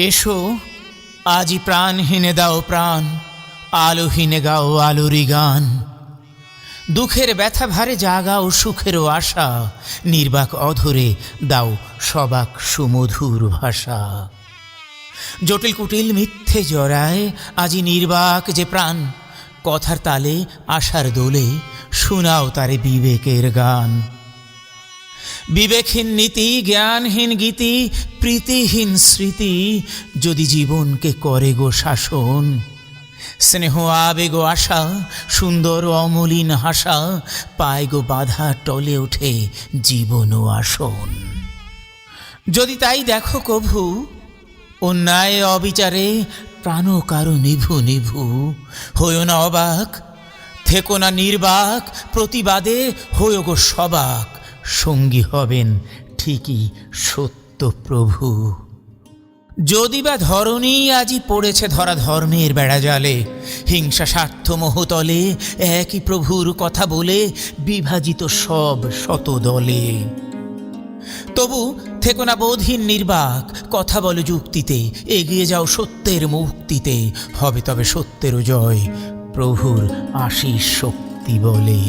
এসো আজি প্রাণহীনে দাও প্রাণ, আলোহীনে গাও আলোরি গান। দুঃখের ব্যথা ভারে জাগাও সুখেরও আশা, নির্বাক অধরে দাও সবাক সুমধুর ভাষা। জটিল কুটিল মিথ্যে জড়ায় আজি নির্বাক যে প্রাণ, কথার তালে আশার দোলে শোনাও তারে বিবেকের গান। বিবেকহীন নীতি, জ্ঞানহীন গীতি, প্রীতিহীন স্মৃতি যদি জীবনকে করে গো শাসন, স্নেহ আবেগ ও আশা সুন্দর অমলিন হাসা পায় গো বাধা টলে ওঠে জীবন ও আসন। যদি তাই দেখো কভু অন্যায় অবিচারে প্রাণ কারো নিভু নিভু, হইও না অবাক, থেকো না নির্বাক, প্রতিবাদে হইও গো সবাক, সঙ্গী হবেন ঠিকই সত্য প্রভু। যদি বা ধরণী আজি পড়েছে ধরা ধর্মের বেড়া জালে, হিংসা স্বার্থ মোহতলে একই প্রভুর কথা বলে বিভাজিত সব শত দলে, তবু থেকো না বোধহীন নির্বাক, কথা বলো যুক্তিতে, এগিয়ে যাও সত্যের মুক্তিতে, হবে তবে সত্যেরও জয় প্রভুর আশীষ শক্তি বলে।